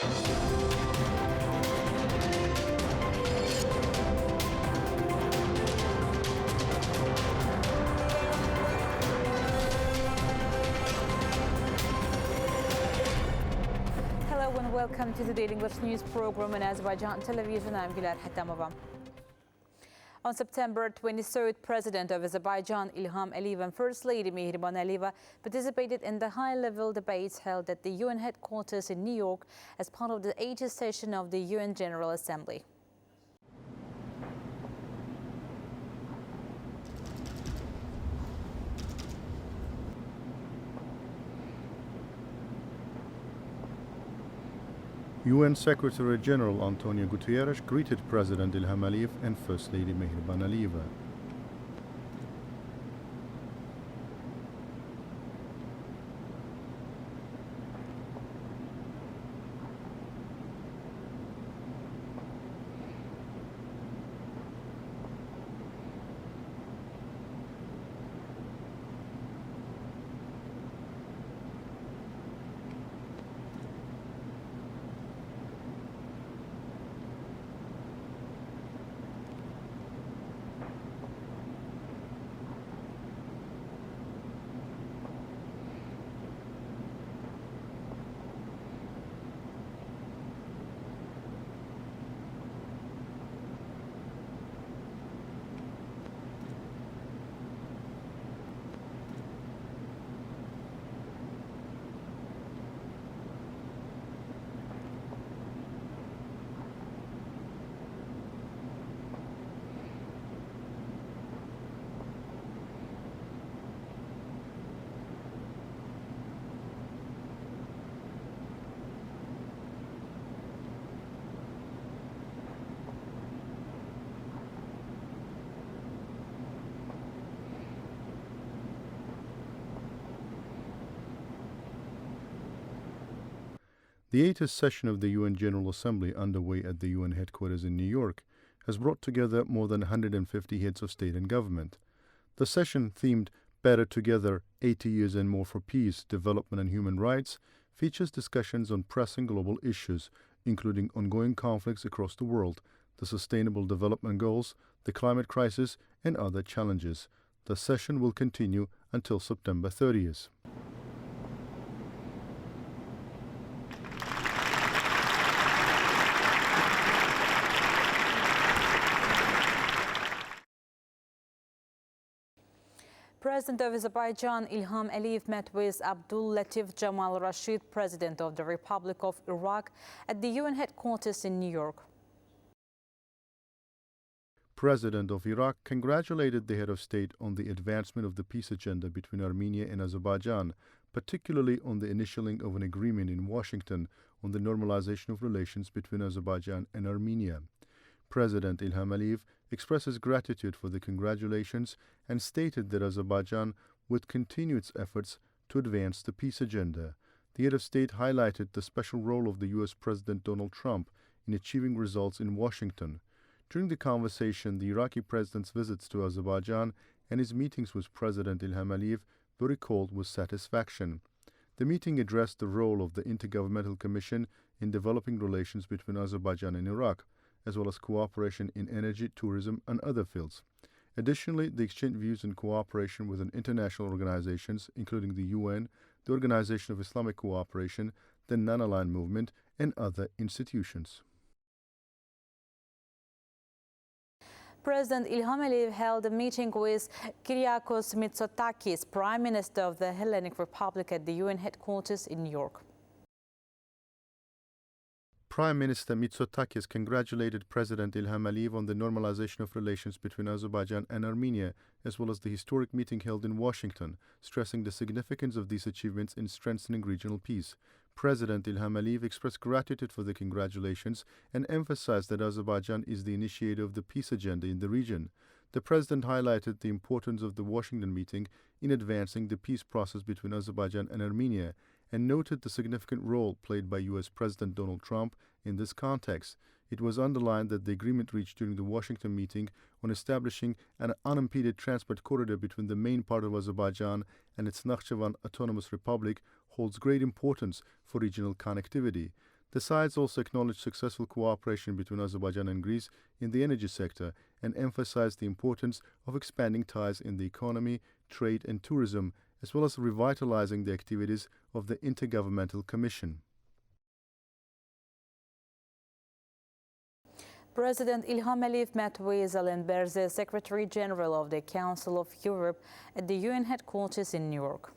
Welcome to the Daily English News program on Azərbaycan Televiziya. I'm Ilham. On September 23rd, President of Azerbaijan Ilham Aliyev and First Lady Mehriban Aliyeva participated in the high-level debates held at the UN headquarters in New York as part of the 80th session of the UN General Assembly. UN Secretary-General Antonio Guterres greeted President Ilham Aliyev and First Lady Mehriban Aliyeva. The 80th session of the UN General Assembly, underway at the UN headquarters in New York, has brought together more than 150 heads of state and government. The session, themed Better Together, 80 Years and More for Peace, Development and Human Rights, features discussions on pressing global issues, including ongoing conflicts across the world, the Sustainable Development Goals, the climate crisis, and other challenges. The session will continue until September 30th. President of Azerbaijan Ilham Aliyev met with Abdul Latif Jamal Rashid, President of the Republic of Iraq, at the UN headquarters in New York. President of Iraq congratulated the head of state on the advancement of the peace agenda between Armenia and Azerbaijan, particularly on the initialing of an agreement in Washington on the normalization of relations between Azerbaijan and Armenia. President Ilham Aliyev expresses gratitude for the congratulations and stated that Azerbaijan would continue its efforts to advance the peace agenda. The head of state highlighted the special role of the U.S. President Donald Trump in achieving results in Washington. During the conversation, the Iraqi president's visits to Azerbaijan and his meetings with President Ilham Aliyev were recalled with satisfaction. The meeting addressed the role of the Intergovernmental Commission in developing relations between Azerbaijan and Iraq, as well as cooperation in energy, tourism, and other fields. Additionally, they exchanged views in cooperation with international organizations, including the UN, the Organization of Islamic Cooperation, the Non-Aligned Movement, and other institutions. President Ilham Aliyev held a meeting with Kyriakos Mitsotakis, Prime Minister of the Hellenic Republic, at the UN headquarters in New York. Prime Minister Mitsotakis congratulated President Ilham Aliyev on the normalization of relations between Azerbaijan and Armenia, as well as the historic meeting held in Washington, stressing the significance of these achievements in strengthening regional peace. President Ilham Aliyev expressed gratitude for the congratulations and emphasized that Azerbaijan is the initiator of the peace agenda in the region. The president highlighted the importance of the Washington meeting in advancing the peace process between Azerbaijan and Armenia, and noted the significant role played by U.S. President Donald Trump in this context. It was underlined that the agreement reached during the Washington meeting on establishing an unimpeded transport corridor between the main part of Azerbaijan and its Nakhchivan Autonomous Republic holds great importance for regional connectivity. The sides also acknowledged successful cooperation between Azerbaijan and Greece in the energy sector and emphasized the importance of expanding ties in the economy, trade and tourism, as well as revitalizing the activities of the Intergovernmental Commission. President İlham met with Alan Berze, Secretary General of the Council of Europe, at the UN headquarters in New York.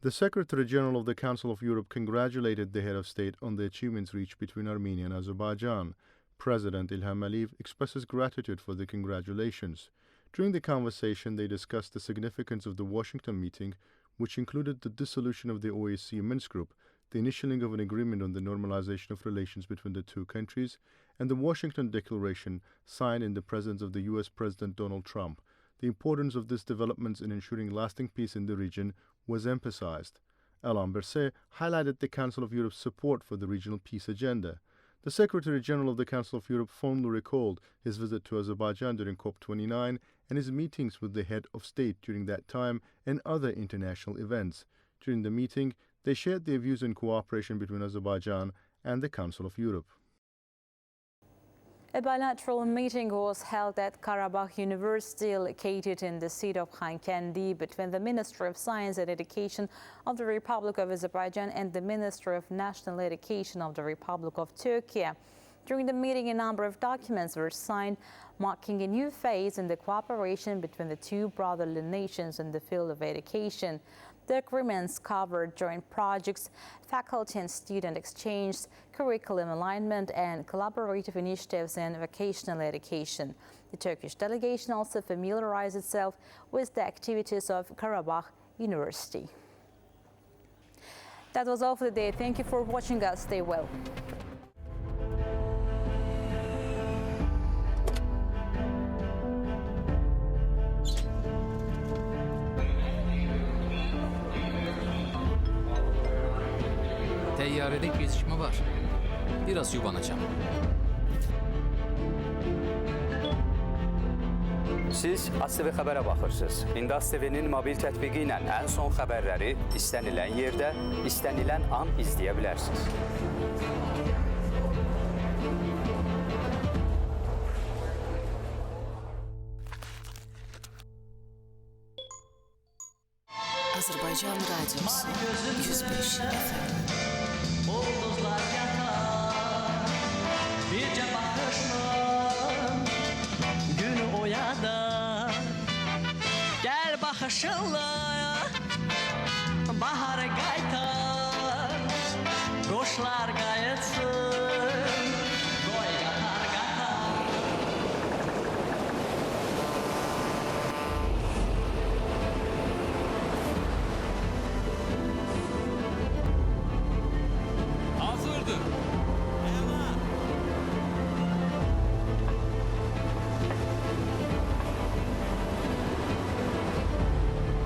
The Secretary General of the Council of Europe congratulated the head of state on the achievements reached between Armenia and Azerbaijan. President İlham expresses gratitude for the congratulations. During the conversation, they discussed the significance of the Washington meeting, which included the dissolution of the OSCE Minsk Group, the initialing of an agreement on the normalization of relations between the two countries, and the Washington Declaration signed in the presence of the U.S. President Donald Trump. The importance of these developments in ensuring lasting peace in the region was emphasized. İlham highlighted the Council of Europe's support for the regional peace agenda. The Secretary General of the Council of Europe fondly recalled his visit to Azerbaijan during COP29 and his meetings with the head of state during that time and other international events. During the meeting, they shared their views on cooperation between Azerbaijan and the Council of Europe. A bilateral meeting was held at Karabakh University, located in the city of Khankendi, between the Ministry of Science and Education of the Republic of Azerbaijan and the Ministry of National Education of the Republic of Turkey. During the meeting, a number of documents were signed, marking a new phase in the cooperation between the two brotherly nations in the field of education. The agreements covered joint projects, faculty and student exchange, curriculum alignment, and collaborative initiatives in vocational education. The Turkish delegation also familiarized itself with the activities of Karabakh University. That was all for the day. Thank you for watching us. Stay well. Təyyarədə gecikmə var. Biraz yubanacağım. Siz AzTV xəbərə baxırsınız. İndi AzTV-nin mobil tətbiqi ilə ən son xəbərləri istənilən yerdə, istənilən an izləyə bilərsiniz. Azərbaycan Radyosu 105 FM. Ulduzlar yatar, bircə baxışla günü oyadar. Gəl baxışınla baharı qaytar, quşlar qayıtsın, qoy qatar qatar. Hazırdır.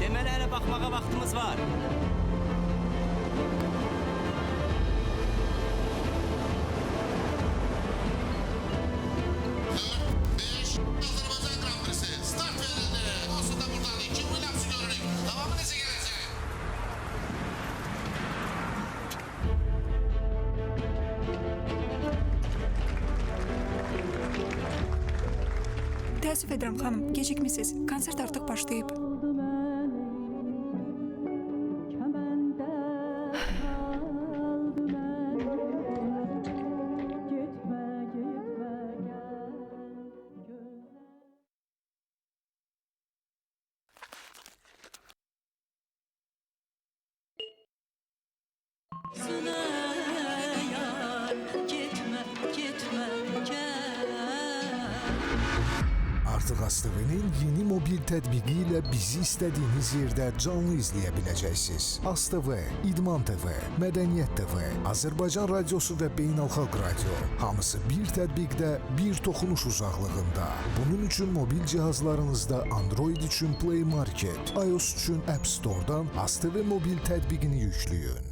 Deməli hələ baxmağa vaxtımız var. Azərbaycan Grand Prix'si start verildi. Aslında buradan 2 Williams'ı görürük. Davamı necə gələcək? Təəssüf edirəm xanım, gecikmisiniz. Konsert artıq başlayıb. Artıq AzTV-nin yeni mobil tətbiqi ilə bizi istədiyiniz yerdə canlı izləyə biləcəksiniz. AzTV, İdman TV, Mədəniyyət TV, Azərbaycan Radiosu və Beynəlxalq Radio. Hamısı bir tətbiqdə, bir toxunuş uzaqlığında. Bunun üçün mobil cihazlarınızda Android üçün Play Market, iOS üçün App Store-dan AzTV mobil tətbiqini yükləyin.